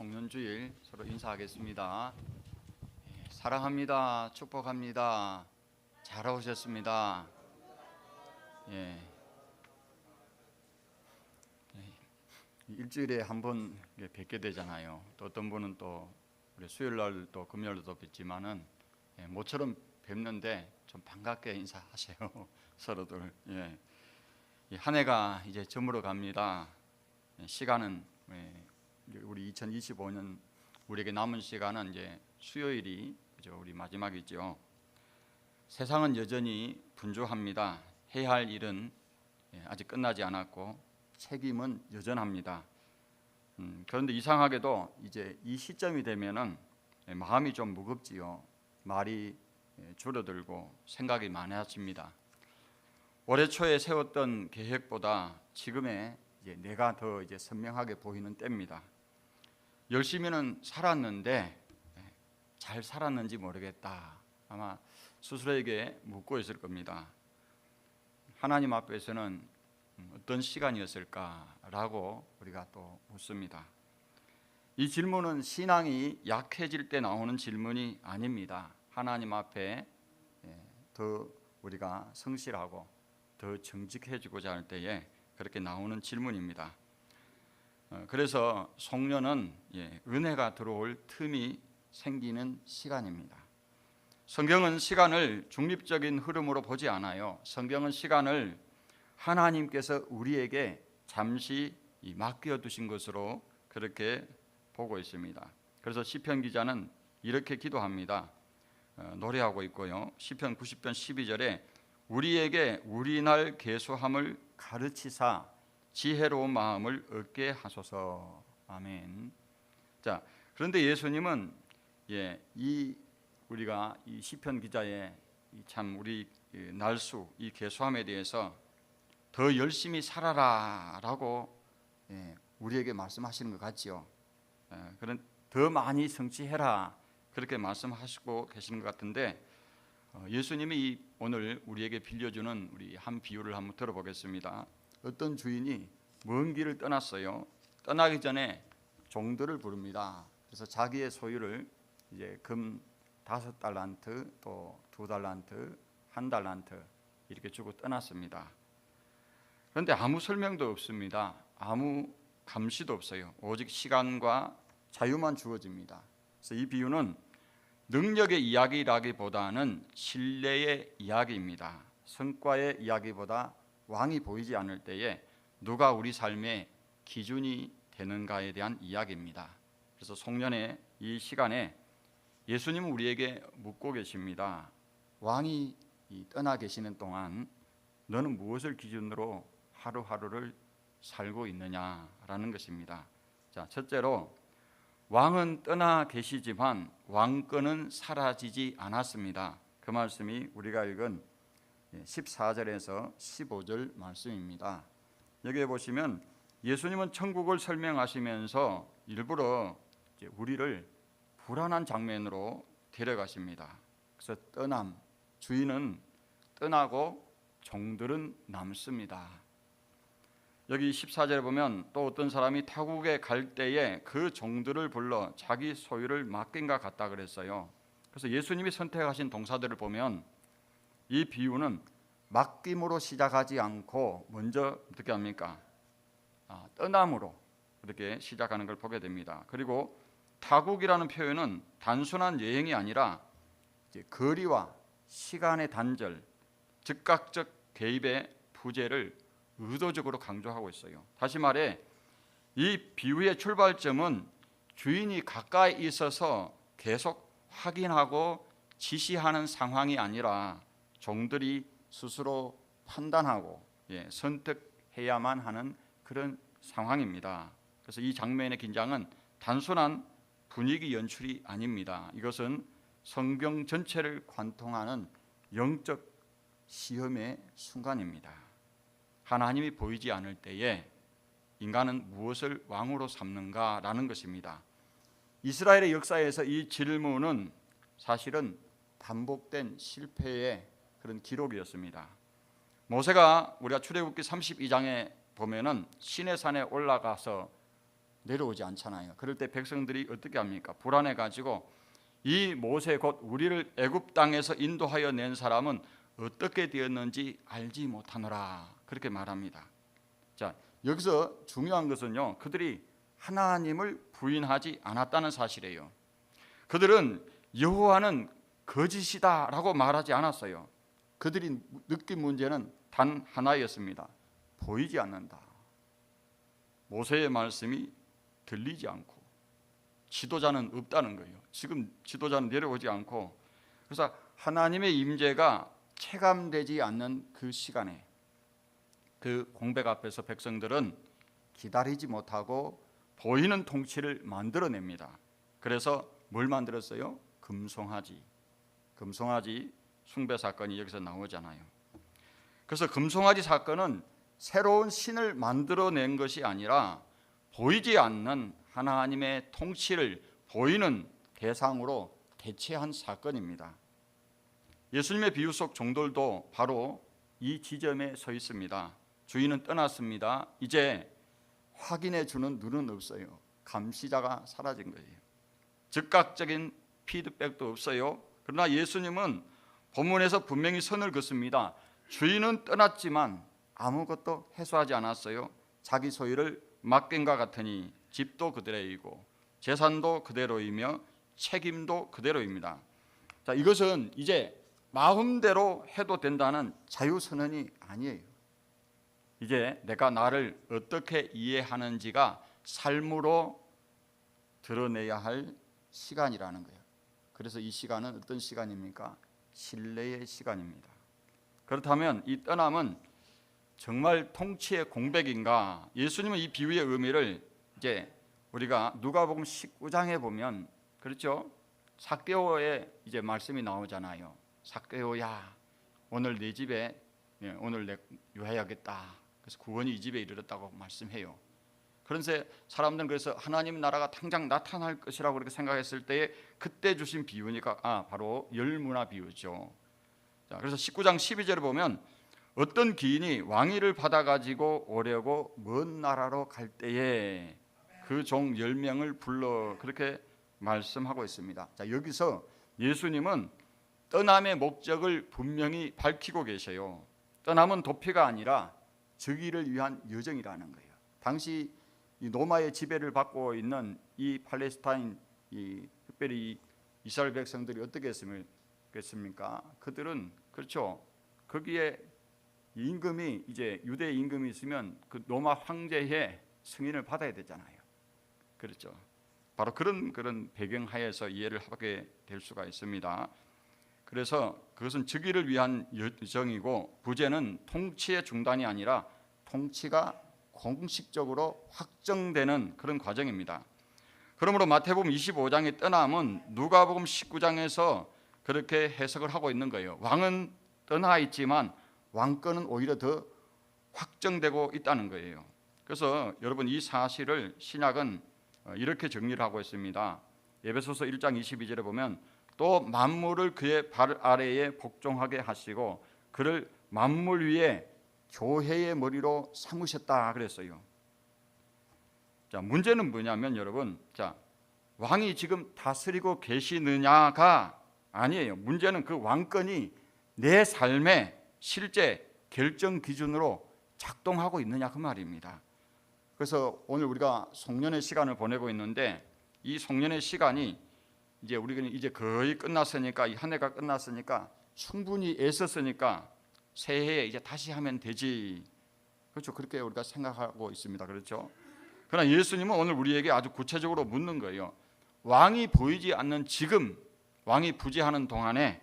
송년주일 서로 인사하겠습니다. 사랑합니다. 축복합니다. 잘 오셨습니다. 예. 일주일에 한 번 뵙게 되잖아요. 또 어떤 분은 또 우리 수요일 날 또 금요일도 뵙지만은 모처럼 뵙는데 좀 반갑게 인사하세요. 서로들. 예. 한 해가 이제 저물어 갑니다. 시간은 우리 2025년 우리에게 남은 시간은 이제 수요일이 우리 마지막이죠. 세상은 여전히 분주합니다. 해야 할 일은 아직 끝나지 않았고 책임은 여전합니다. 그런데 이상하게도 이제 이 시점이 되면은 마음이 좀 무겁지요. 말이 줄어들고 생각이 많아집니다. 올해 초에 세웠던 계획보다 지금의 이제 내가 더 이제 선명하게 보이는 때입니다. 열심히는 살았는데 잘 살았는지 모르겠다. 아마 스스로에게 묻고 있을 겁니다. 하나님 앞에서는 어떤 시간이었을까라고 우리가 또 묻습니다. 이 질문은 신앙이 약해질 때 나오는 질문이 아닙니다. 하나님 앞에 더 우리가 성실하고 더 정직해지고자 할 때에 그렇게 나오는 질문입니다. 그래서 송년은 은혜가 들어올 틈이 생기는 시간입니다. 성경은 시간을 중립적인 흐름으로 보지 않아요. 성경은 시간을 하나님께서 우리에게 잠시 맡겨두신 것으로 그렇게 보고 있습니다. 그래서 시편 기자는 이렇게 기도합니다. 노래하고 있고요. 시편 90편 12절에 우리에게 우리 날 계수함을 가르치사 지혜로운 마음을 얻게 하소서. 아멘. 자, 그런데 예수님은 우리가 이 시편 기자의 참 우리 날수 이 계수함에 대해서 더 열심히 살아라라고 우리에게 말씀하시는 것 같지요. 그런 더 많이 성취해라 그렇게 말씀하시고 계시는 것 같은데 예수님이 오늘 우리에게 빌려주는 우리 한 비유를 한번 들어보겠습니다. 어떤 주인이 먼 길을 떠났어요. 떠나기 전에 종들을 부릅니다. 그래서 자기의 소유를 이제 금 5달란트 또 2달란트 1달란트 이렇게 주고 떠났습니다. 그런데 아무 설명도 없습니다. 아무 감시도 없어요. 오직 시간과 자유만 주어집니다. 그래서 이 비유는 능력의 이야기라기보다는 신뢰의 이야기입니다. 성과의 이야기보다 왕이 보이지 않을 때에 누가 우리 삶의 기준이 되는가에 대한 이야기입니다. 그래서 송년의 이 시간에 예수님은 우리에게 묻고 계십니다. 왕이 떠나 계시는 동안 너는 무엇을 기준으로 하루하루를 살고 있느냐라는 것입니다. 자, 첫째로 왕은 떠나 계시지만 왕권은 사라지지 않았습니다. 그 말씀이 우리가 읽은 14절에서 15절 말씀입니다. 여기에 보시면 예수님은 천국을 설명하시면서 일부러 우리를 불안한 장면으로 데려가십니다. 그래서 주인은 떠나고 종들은 남습니다. 여기 14절에 보면 또 어떤 사람이 타국에 갈 때에 그 종들을 불러 자기 소유를 맡긴 것 같다 그랬어요. 그래서 예수님이 선택하신 동사들을 보면 이 비유는 맡김으로 시작하지 않고 먼저 어떻게 합니까? 떠남으로 이렇게 시작하는 걸 보게 됩니다. 그리고 타국이라는 표현은 단순한 여행이 아니라 거리와 시간의 단절, 즉각적 개입의 부재를 의도적으로 강조하고 있어요. 다시 말해 이 비유의 출발점은 주인이 가까이 있어서 계속 확인하고 지시하는 상황이 아니라 종들이 스스로 판단하고 선택해야만 하는 그런 상황입니다. 그래서 이 장면의 긴장은 단순한 분위기 연출이 아닙니다. 이것은 성경 전체를 관통하는 영적 시험의 순간입니다. 하나님이 보이지 않을 때에 인간은 무엇을 왕으로 삼는가라는 것입니다. 이스라엘의 역사에서 이 질문은 사실은 반복된 실패의 그런 기록이었습니다. 모세가 우리가 출애굽기 32장에 보면은 시내산에 올라가서 내려오지 않잖아요. 그럴 때 백성들이 어떻게 합니까? 불안해 가지고 이 모세 곧 우리를 애굽 땅에서 인도하여 낸 사람은 어떻게 되었는지 알지 못하노라 그렇게 말합니다. 자, 여기서 중요한 것은요, 그들이 하나님을 부인하지 않았다는 사실이에요. 그들은 여호와는 거짓이다라고 말하지 않았어요. 그들이 느낀 문제는 단 하나였습니다. 보이지 않는다. 모세의 말씀이 들리지 않고 지도자는 없다는 거예요. 지금 지도자는 내려오지 않고, 그래서 하나님의 임재가 체감되지 않는 그 시간에 그 공백 앞에서 백성들은 기다리지 못하고 보이는 통치를 만들어냅니다. 그래서 뭘 만들었어요? 금송아지 숭배 사건이 여기서 나오잖아요. 그래서 금송아지 사건은 새로운 신을 만들어낸 것이 아니라 보이지 않는 하나님의 통치를 보이는 대상으로 대체한 사건입니다. 예수님의 비유 속 종들도 바로 이 지점에 서 있습니다. 주인은 떠났습니다. 이제 확인해 주는 눈은 없어요. 감시자가 사라진 거예요. 즉각적인 피드백도 없어요. 그러나 예수님은 본문에서 분명히 선을 긋습니다. 주인은 떠났지만 아무것도 해소하지 않았어요. 자기 소유를 맡긴 것 같으니 집도 그대로이고 재산도 그대로이며 책임도 그대로입니다. 자, 이것은 이제 마음대로 해도 된다는 자유선언이 아니에요. 이제 내가 나를 어떻게 이해하는지가 삶으로 드러내야 할 시간이라는 거예요. 그래서 이 시간은 어떤 시간입니까? 신뢰의 시간입니다. 그렇다면 이 떠남은 정말 통치의 공백인가? 예수님은 이 비유의 의미를 이제 우리가 누가복음 19장에 보면, 그렇죠? 삭개오의 이제 말씀이 나오잖아요. 삭개오야, 오늘 내 집에 오늘 내 유해하겠다. 그래서 구원이 이 집에 이르렀다고 말씀해요. 그런데 사람들은 그래서 하나님 나라가 당장 나타날 것이라고 그렇게 생각했을 때에 그때 주신 비유니까 바로 열무나 비유죠. 자, 그래서 19장 12절을 보면 어떤 기인이 왕위를 받아가지고 오려고 먼 나라로 갈 때에 그 종 10명을 불러 그렇게 말씀하고 있습니다. 자, 여기서 예수님은 떠남의 목적을 분명히 밝히고 계셔요. 떠남은 도피가 아니라 즉위를 위한 여정이라는 거예요. 당시 이 로마의 지배를 받고 있는 이 팔레스타인, 특별히 이스라엘 백성들이 어떻게 했습니까? 그들은 그렇죠. 거기에 임금이 이제 유대 임금이 있으면 그 로마 황제의 승인을 받아야 되잖아요. 그렇죠. 바로 그런 배경 하에서 이해를 하게 될 수가 있습니다. 그래서 그것은 즉위를 위한 여정이고 부제는 통치의 중단이 아니라 통치가 공식적으로 확정되는 그런 과정입니다. 그러므로 마태복음 25장의 떠남은 누가복음 19장에서 그렇게 해석을 하고 있는 거예요. 왕은 떠나 있지만 왕권은 오히려 더 확정되고 있다는 거예요. 그래서 여러분 이 사실을 신약은 이렇게 정리를 하고 있습니다. 에베소서 1장 22절에 보면 또 만물을 그의 발 아래에 복종하게 하시고 그를 만물 위에 교회의 머리로 삼으셨다 그랬어요. 자, 문제는 뭐냐면 여러분, 자, 왕이 지금 다스리고 계시느냐가 아니에요. 문제는 그 왕권이 내 삶의 실제 결정 기준으로 작동하고 있느냐 그 말입니다. 그래서 오늘 우리가 송년회 시간을 보내고 있는데 이 송년회 시간이 이제 우리가 이제 거의 끝났으니까, 이 한 해가 끝났으니까 충분히 애썼으니까 새해에 이제 다시 하면 되지. 그렇죠. 그렇게 우리가 생각하고 있습니다. 그렇죠. 그러나 예수님은 오늘 우리에게 아주 구체적으로 묻는 거예요. 왕이 보이지 않는 지금, 왕이 부재하는 동안에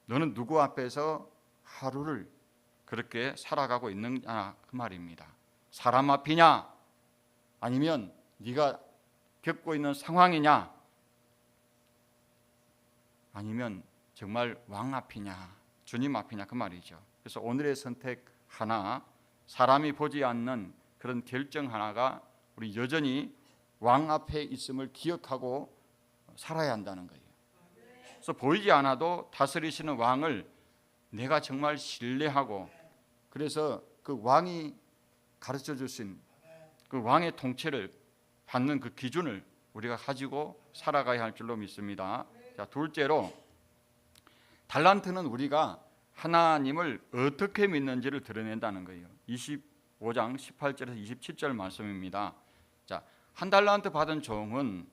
너는 누구 앞에서 하루를 그렇게 살아가고 있느냐 그 말입니다. 사람 앞이냐 아니면 네가 겪고 있는 상황이냐 아니면 정말 왕 앞이냐 주님 앞이냐 그 말이죠. 그래서 오늘의 선택 하나, 사람이 보지 않는 그런 결정 하나가 우리 여전히 왕 앞에 있음을 기억하고 살아야 한다는 거예요. 그래서 보이지 않아도 다스리시는 왕을 내가 정말 신뢰하고, 그래서 그 왕이 가르쳐 주신 그 왕의 통치를 받는 그 기준을 우리가 가지고 살아가야 할 줄로 믿습니다. 자, 둘째로 달란트는 우리가 하나님을 어떻게 믿는지를 드러낸다는 거예요. 25장 18절에서 27절 말씀입니다. 자, 한 달란트 받은 종은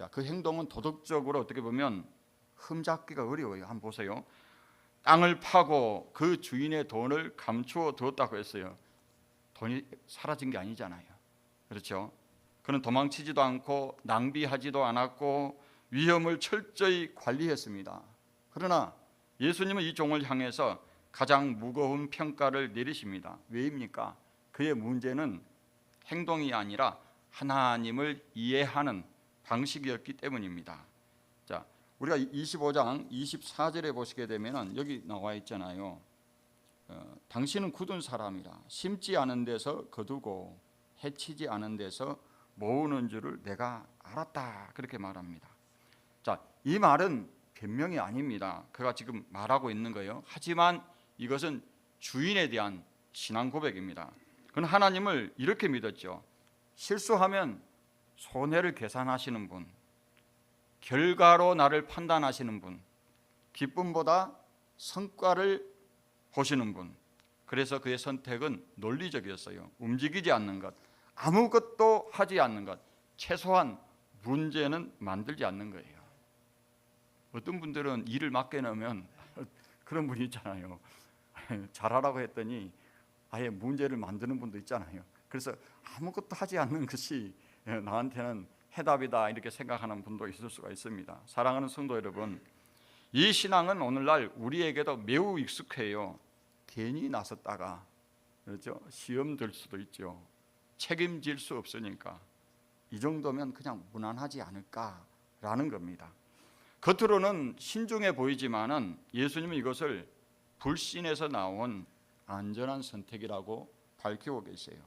그 행동은 도덕적으로 어떻게 보면 흠잡기가 어려워요. 한번 보세요. 땅을 파고 그 주인의 돈을 감추어 두었다고 했어요. 돈이 사라진 게 아니잖아요. 그렇죠? 그는 도망치지도 않고 낭비하지도 않았고 위험을 철저히 관리했습니다. 그러나 예수님은 이 종을 향해서 가장 무거운 평가를 내리십니다. 왜입니까? 그의 문제는 행동이 아니라 하나님을 이해하는 방식이었기 때문입니다. 자, 우리가 25장 24절에 보시게 되면 여기 나와 있잖아요. 당신은 굳은 사람이라 심지 않은 데서 거두고 해치지 않은 데서 모으는 줄을 내가 알았다. 그렇게 말합니다. 자, 이 말은 변명이 아닙니다. 그가 지금 말하고 있는 거예요. 하지만 이것은 주인에 대한 신앙 고백입니다. 그는 하나님을 이렇게 믿었죠. 실수하면 손해를 계산하시는 분, 결과로 나를 판단하시는 분, 기쁨보다 성과를 보시는 분. 그래서 그의 선택은 논리적이었어요. 움직이지 않는 것, 아무것도 하지 않는 것, 최소한 문제는 만들지 않는 거예요. 어떤 분들은 일을 맡겨놓으면 그런 분이 있잖아요. 잘하라고 했더니 아예 문제를 만드는 분도 있잖아요. 그래서 아무것도 하지 않는 것이 나한테는 해답이다 이렇게 생각하는 분도 있을 수가 있습니다. 사랑하는 성도 여러분, 이 신앙은 오늘날 우리에게도 매우 익숙해요. 괜히 나섰다가 그렇죠? 시험 들 수도 있죠. 책임질 수 없으니까 이 정도면 그냥 무난하지 않을까라는 겁니다. 겉으로는 신중해 보이지만은 예수님은 이것을 불신에서 나온 안전한 선택이라고 밝히고 계세요.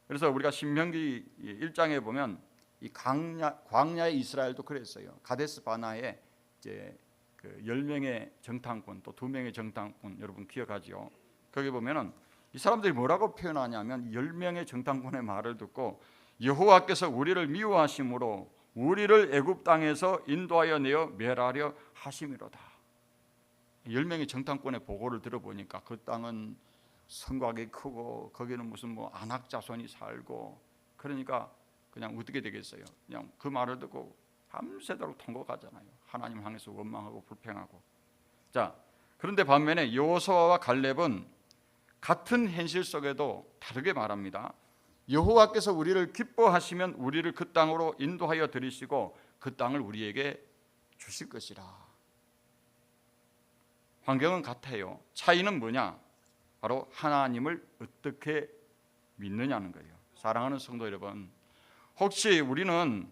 그래서 우리가 신명기 1장에 보면 이 광야의 이스라엘도 그랬어요. 가데스 바나에 이제 그 10명의 정탐꾼 또 2명의 정탐꾼 여러분 기억하죠? 거기 보면은 이 사람들이 뭐라고 표현하냐면 10명의 정탐꾼의 말을 듣고 여호와께서 우리를 미워하심으로 우리를 애굽 땅에서 인도하여 내어 멸하려 하심이로다. 10명의 정탐꾼의 보고를 들어보니까 그 땅은 성곽이 크고 거기는 무슨 뭐 안악 자손이 살고 그러니까 그냥 어떻게 되겠어요? 그냥 그 말을 듣고 밤새도록 통곡하잖아요. 하나님 향해서 원망하고 불평하고. 자, 그런데 반면에 여호수아와 갈렙은 같은 현실 속에도 다르게 말합니다. 여호와께서 우리를 기뻐하시면 우리를 그 땅으로 인도하여 들이시고 그 땅을 우리에게 주실 것이라. 환경은 같아요. 차이는 뭐냐? 바로 하나님을 어떻게 믿느냐는 거예요. 사랑하는 성도 여러분, 혹시 우리는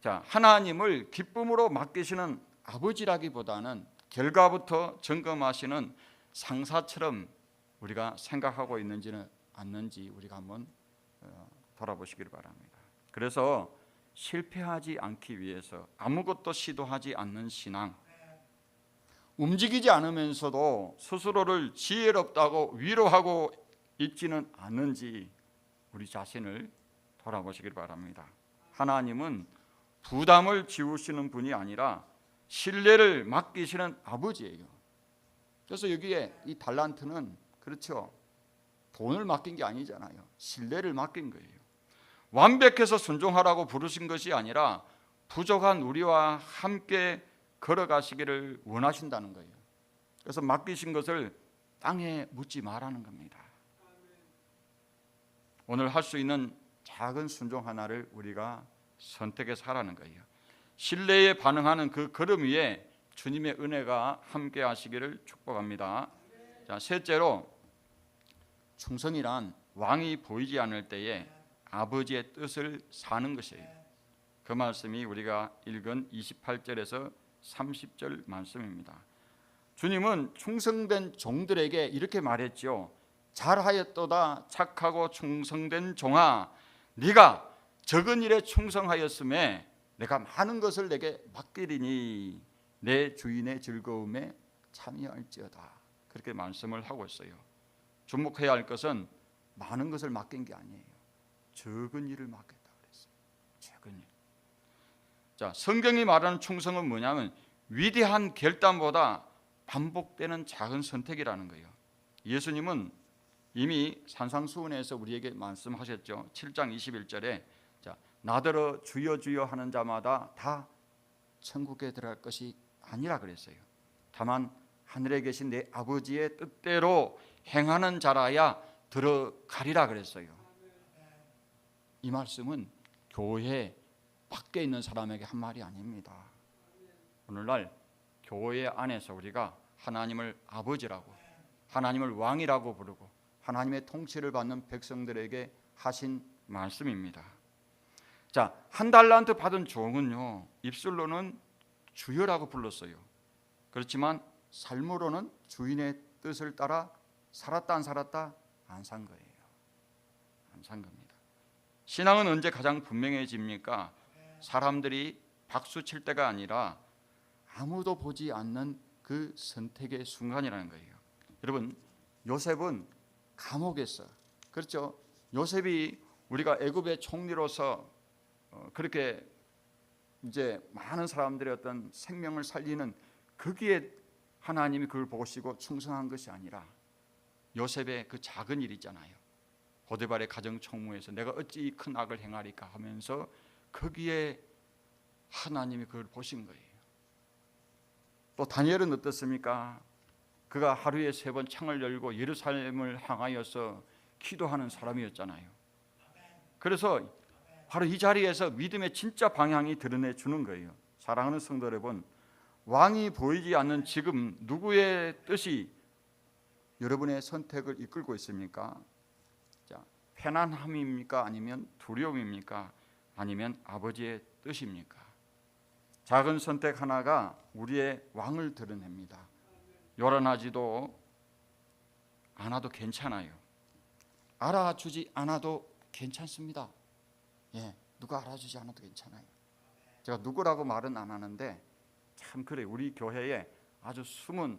하나님을 기쁨으로 맡기시는 아버지라기보다는 결과부터 점검하시는 상사처럼 우리가 생각하고 있는지는 않는지 우리가 한번 돌아보시길 바랍니다. 그래서 실패하지 않기 위해서 아무것도 시도하지 않는 신앙, 움직이지 않으면서도 스스로를 지혜롭다고 위로하고 있지는 않는지 우리 자신을 돌아보시길 바랍니다. 하나님은 부담을 지우시는 분이 아니라 신뢰를 맡기시는 아버지예요. 그래서 여기에 이 달란트는 그렇죠. 돈을 맡긴 게 아니잖아요. 신뢰를 맡긴 거예요. 완벽해서 순종하라고 부르신 것이 아니라 부족한 우리와 함께 걸어가시기를 원하신다는 거예요. 그래서 맡기신 것을 땅에 묻지 말라는 겁니다. 오늘 할 수 있는 작은 순종 하나를 우리가 선택해서 하라는 거예요. 신뢰에 반응하는 그 걸음 위에 주님의 은혜가 함께 하시기를 축복합니다. 자, 셋째로 충성이란 왕이 보이지 않을 때에 아버지의 뜻을 사는 것이에요. 그 말씀이 우리가 읽은 28절에서 30절 말씀입니다. 주님은 충성된 종들에게 이렇게 말했죠. 잘하였도다 착하고 충성된 종아, 네가 적은 일에 충성하였음에 내가 많은 것을 내게 맡기리니 내 주인의 즐거움에 참여할지어다. 그렇게 말씀을 하고 있어요. 주목해야 할 것은 많은 것을 맡긴 게 아니에요. 적은 일을 맡겼다. 자, 성경이 말하는 충성은 뭐냐면 위대한 결단보다 반복되는 작은 선택이라는 거예요. 예수님은 이미 산상수훈에서 우리에게 말씀하셨죠. 7장 21절에 자, 나더러 주여 주여 하는 자마다 다 천국에 들어갈 것이 아니라 그랬어요. 다만 하늘에 계신 내 아버지의 뜻대로 행하는 자라야 들어가리라 그랬어요. 이 말씀은 교회 밖에 있는 사람에게 한 말이 아닙니다. 오늘날 교회 안에서 우리가 하나님을 아버지라고, 하나님을 왕이라고 부르고 하나님의 통치를 받는 백성들에게 하신 말씀입니다. 자, 한 달란트 받은 종은요, 입술로는 주여라고 불렀어요. 그렇지만 삶으로는 주인의 뜻을 따라 살았다 안 살았다? 안 산 거예요. 안 산 겁니다. 신앙은 언제 가장 분명해집니까? 사람들이 박수 칠 때가 아니라 아무도 보지 않는 그 선택의 순간이라는 거예요. 여러분, 요셉은 감옥에서, 그렇죠? 요셉이 우리가 애굽의 총리로서 그렇게 이제 많은 사람들의 어떤 생명을 살리는 거기에 하나님이 그걸 보시고 충성한 것이 아니라 요셉의 그 작은 일 있잖아요. 보디발의 가정 총무에서 내가 어찌 이 큰 악을 행하리까 하면서 거기에 하나님이 그걸 보신 거예요. 또 다니엘은 어떻습니까? 그가 하루에 3번 창을 열고 예루살렘을 향하여서 기도하는 사람이었잖아요. 그래서 바로 이 자리에서 믿음의 진짜 방향이 드러내 주는 거예요. 사랑하는 성도 여러분, 왕이 보이지 않는 지금 누구의 뜻이 여러분의 선택을 이끌고 있습니까? 자, 편안함입니까? 아니면 두려움입니까? 아니면 아버지의 뜻입니까? 작은 선택 하나가 우리의 왕을 드러냅니다. 요란하지도 않아도 괜찮아요. 알아주지 않아도 괜찮습니다. 예, 누가 알아주지 않아도 괜찮아요. 제가 누구라고 말은 안 하는데 참 그래, 우리 교회에 아주 숨은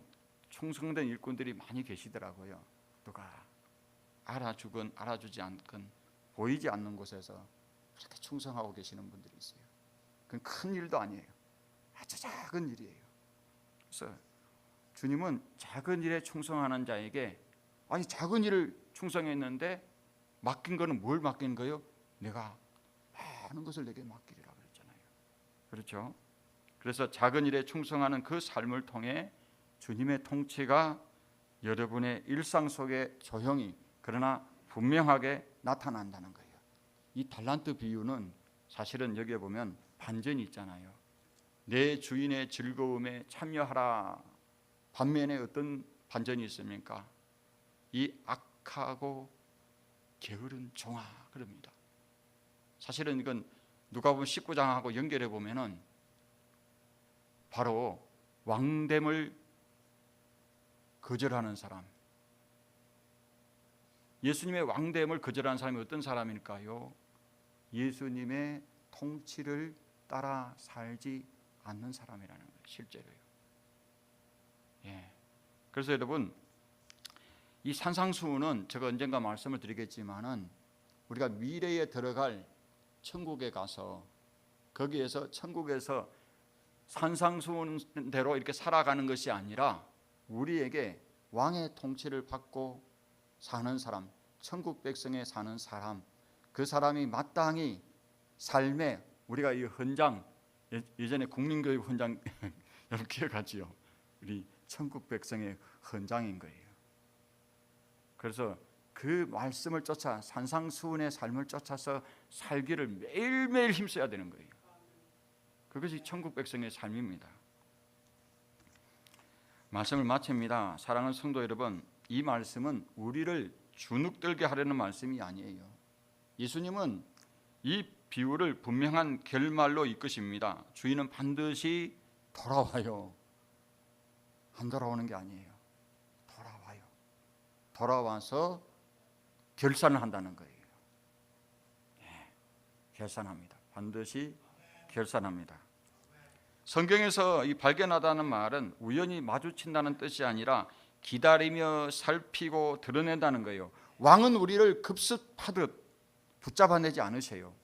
충성된 일꾼들이 많이 계시더라고요. 누가 알아주건 알아주지 않건 보이지 않는 곳에서 그렇게 충성하고 계시는 분들이 있어요. 그건 큰 일도 아니에요. 아주 작은 일이에요. 그래서 주님은 작은 일에 충성하는 자에게, 아니 작은 일을 충성했는데 맡긴 거는 뭘 맡긴 거예요? 내가 많은 것을 내게 맡기리라 그랬잖아요. 그렇죠? 그래서 작은 일에 충성하는 그 삶을 통해 주님의 통치가 여러분의 일상 속에 조용히 그러나 분명하게 나타난다는 거예요. 이 달란트 비유는 사실은 여기에 보면 반전이 있잖아요. 내 주인의 즐거움에 참여하라. 반면에 어떤 반전이 있습니까? 이 악하고 게으른 종아 그럽니다. 사실은 이건 누가복음 19장하고 연결해 보면은 바로 왕됨을 거절하는 사람, 예수님의 왕됨을 거절하는 사람이 어떤 사람일까요? 예수님의 통치를 따라 살지 않는 사람이라는 거예요. 실제로요. 예. 그래서 여러분, 이 산상수훈은 제가 언젠가 말씀을 드리겠지만은 우리가 미래에 들어갈 천국에 가서 거기에서 천국에서 산상수훈대로 이렇게 살아가는 것이 아니라 우리에게 왕의 통치를 받고 사는 사람, 천국 백성에 사는 사람, 그 사람이 마땅히 삶에 우리가 이 헌장, 예전에 국민교육 헌장 여러분 기억하지요? 우리 천국 백성의 헌장인 거예요. 그래서 그 말씀을 쫓아 산상수훈의 삶을 쫓아서 살기를 매일매일 힘써야 되는 거예요. 그것이 천국 백성의 삶입니다. 말씀을 마칩니다. 사랑하는 성도 여러분, 이 말씀은 우리를 주눅들게 하려는 말씀이 아니에요. 예수님은 이 비유를 분명한 결말로 이끄십니다. 주인은 반드시 돌아와요. 안 돌아오는 게 아니에요. 돌아와요. 돌아와서 결산을 한다는 거예요. 네, 결산합니다. 반드시 결산합니다. 성경에서 이 발견하다는 말은 우연히 마주친다는 뜻이 아니라 기다리며 살피고 드러낸다는 거예요. 왕은 우리를 급습하듯 붙잡아내지 않으세요.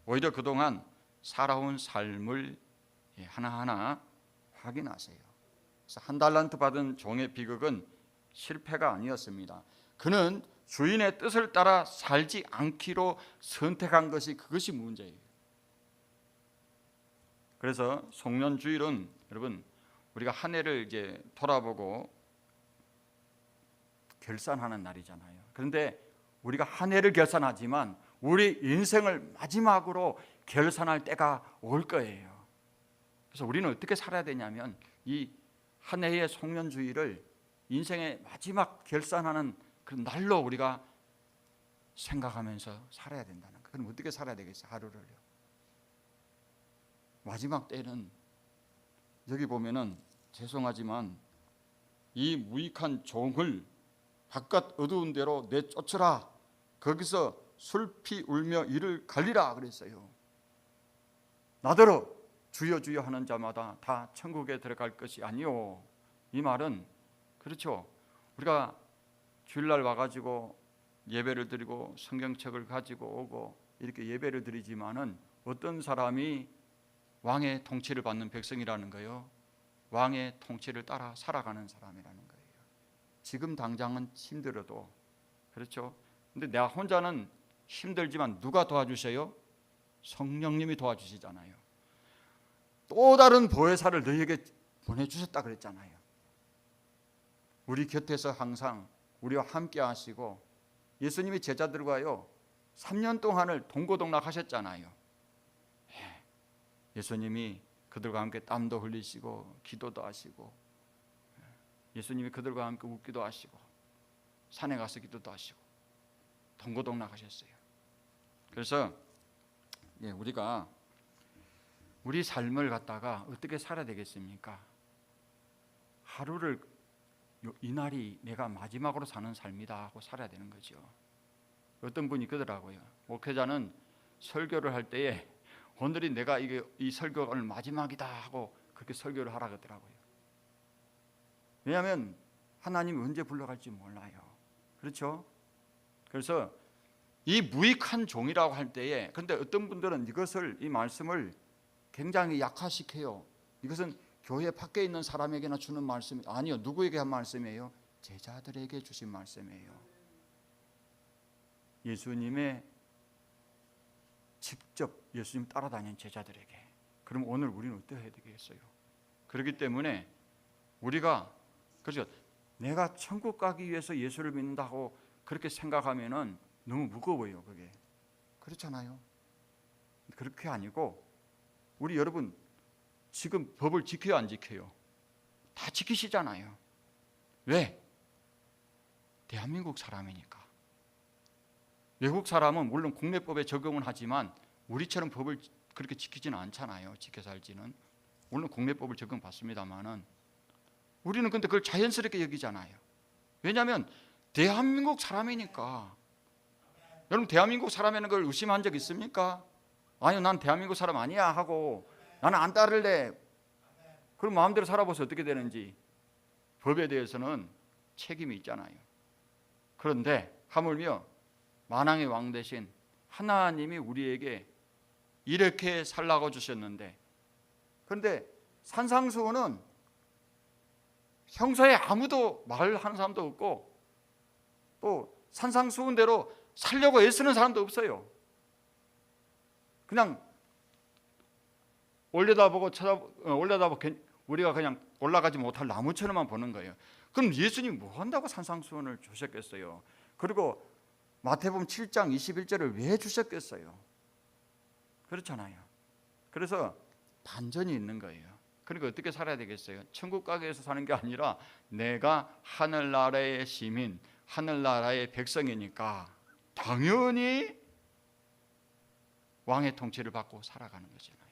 오히려 그동안 살아온 삶을 하나하나 확인하세요. 그래서 한 달란트 받은 종의 비극은 실패가 아니었습니다. 그는 주인의 뜻을 따라 살지 않기로 선택한 것이 그것이 문제예요. 그래서 송년주일은 여러분 우리가 한 해를 이제 돌아보고 결산하는 날이잖아요. 그런데 우리가 한 해를 결산하지만 우리 인생을 마지막으로 결산할 때가 올 거예요. 그래서 우리는 어떻게 살아야 되냐면 이 한 해의 송년주일을 인생의 마지막 결산하는 그런 날로 우리가 생각하면서 살아야 된다는 거예요. 그럼 어떻게 살아야 되겠어요? 하루를요. 마지막 때는 여기 보면은 죄송하지만 이 무익한 종을 바깥 어두운 데로 내쫓으라. 거기서 술피 울며 이를 갈리라 그랬어요. 나더러 주여 주여 하는 자마다 다 천국에 들어갈 것이 아니요. 이 말은 그렇죠. 우리가 주일날 와가지고 예배를 드리고 성경책을 가지고 오고 이렇게 예배를 드리지만은 어떤 사람이 왕의 통치를 받는 백성이라는 거예요. 왕의 통치를 따라 살아가는 사람이라는 거예요. 지금 당장은 힘들어도 그렇죠. 근데 내가 혼자는 힘들지만 누가 도와주세요? 성령님이 도와주시잖아요. 또 다른 보혜사를 너희에게 보내주셨다 그랬잖아요. 우리 곁에서 항상 우리와 함께 하시고 예수님이 제자들과요 3년 동안을 동고동락 하셨잖아요. 예수님이 그들과 함께 땀도 흘리시고 기도도 하시고 예수님이 그들과 함께 웃기도 하시고 산에 가서 기도도 하시고 동고동락 하셨어요. 그래서 우리가 우리 삶을 갖다가 어떻게 살아야 되겠습니까? 하루를 이날이 내가 마지막으로 사는 삶이다 하고 살아야 되는 거죠. 어떤 분이 그러더라고요. 목회자는 설교를 할 때에 오늘이 내가 이 설교가 오늘 마지막이다 하고 그렇게 설교를 하라 그러더라고요. 왜냐하면 하나님이 언제 불러갈지 몰라요. 그렇죠? 그래서 이 무익한 종이라고 할 때에 그런데 어떤 분들은 이 말씀을 굉장히 약화시켜요. 이것은 교회 밖에 있는 사람에게나 주는 말씀이 아니요. 누구에게 한 말씀이에요? 제자들에게 주신 말씀이에요. 예수님의 직접 예수님 따라다니는 제자들에게. 그럼 오늘 우리는 어떻게 해야 되겠어요? 그렇기 때문에 우리가 그렇죠. 내가 천국 가기 위해서 예수를 믿는다고 그렇게 생각하면은 너무 무거워요. 그게 그렇잖아요. 그렇게 아니고 우리 여러분 지금 법을 지켜요 안 지켜요? 다 지키시잖아요. 왜? 대한민국 사람이니까. 외국 사람은 물론 국내법에 적용은 하지만 우리처럼 법을 그렇게 지키지는 않잖아요. 지켜 살지는. 물론 국내법을 적용받습니다만은 우리는 근데 그걸 자연스럽게 여기잖아요. 왜냐하면 대한민국 사람이니까. 여러분 대한민국 사람이라는 걸 의심한 적 있습니까? 아니요, 난 대한민국 사람 아니야 하고 나는 안 따를래. 그럼 마음대로 살아보세요. 어떻게 되는지. 법에 대해서는 책임이 있잖아요. 그런데 하물며 만왕의 왕 대신 하나님이 우리에게 이렇게 살라고 주셨는데, 그런데 산상수훈은 평소에 아무도 말하는 사람도 없고 또 산상수훈대로 살려고 애쓰는 사람도 없어요. 그냥 올려다보고 우리가 그냥 올라가지 못할 나무처럼만 보는 거예요. 그럼 예수님이 뭐 한다고 산상수훈을 주셨겠어요? 그리고 마태복음 7장 21절을 왜 주셨겠어요? 그렇잖아요. 그래서 반전이 있는 거예요. 그러니까 어떻게 살아야 되겠어요? 천국 가기 위해서 사는 게 아니라 내가 하늘나라의 시민, 하늘나라의 백성이니까 당연히 왕의 통치를 받고 살아가는 거잖아요.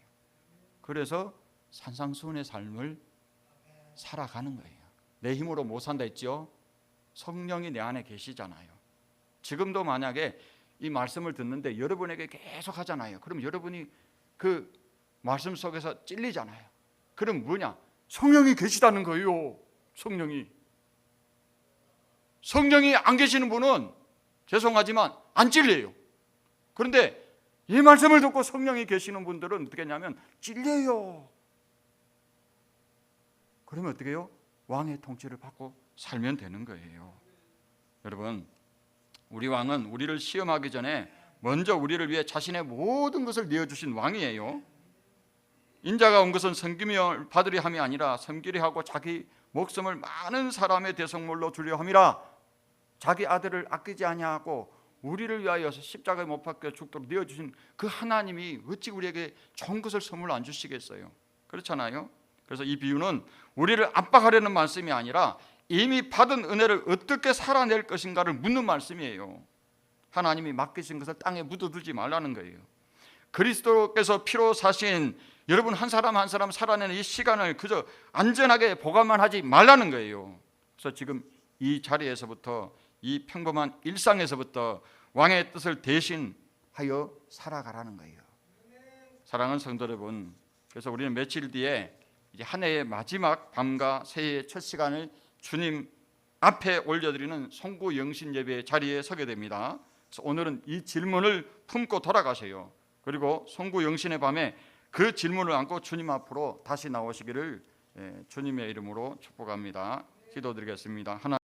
그래서 산상수훈의 삶을 살아가는 거예요. 내 힘으로 못 산다 했죠? 성령이 내 안에 계시잖아요. 지금도 만약에 이 말씀을 듣는데 여러분에게 계속 하잖아요. 그럼 여러분이 그 말씀 속에서 찔리잖아요. 그럼 뭐냐? 성령이 계시다는 거예요. 성령이 안 계시는 분은 죄송하지만 안 찔려요. 그런데 이 말씀을 듣고 성령이 계시는 분들은 어떻게 하냐면 찔려요. 그러면 어떻게 해요? 왕의 통치를 받고 살면 되는 거예요. 여러분, 우리 왕은 우리를 시험하기 전에 먼저 우리를 위해 자신의 모든 것을 내어주신 왕이에요. 인자가 온 것은 섬김을 받으려 함이 아니라 섬기려 하고 자기 목숨을 많은 사람의 대속물로 주려 함이라. 자기 아들을 아끼지 아니하고 우리를 위하여 십자가에 못 박혀 죽도록 내어주신 그 하나님이 어찌 우리에게 좋은 것을 선물로 안 주시겠어요? 그렇잖아요. 그래서 이 비유는 우리를 압박하려는 말씀이 아니라 이미 받은 은혜를 어떻게 살아낼 것인가를 묻는 말씀이에요. 하나님이 맡기신 것을 땅에 묻어두지 말라는 거예요. 그리스도께서 피로 사신 여러분 한 사람 한 사람 살아내는 이 시간을 그저 안전하게 보관만 하지 말라는 거예요. 그래서 지금 이 자리에서부터 이 평범한 일상에서부터 왕의 뜻을 대신하여 살아가라는 거예요. 사랑하는 성도 여러분, 그래서 우리는 며칠 뒤에 이제 한 해의 마지막 밤과 새해의 첫 시간을 주님 앞에 올려드리는 송구 영신 예배 자리에 서게 됩니다. 그래서 오늘은 이 질문을 품고 돌아가세요. 그리고 송구 영신의 밤에 그 질문을 안고 주님 앞으로 다시 나오시기를 주님의 이름으로 축복합니다. 기도드리겠습니다. 하나님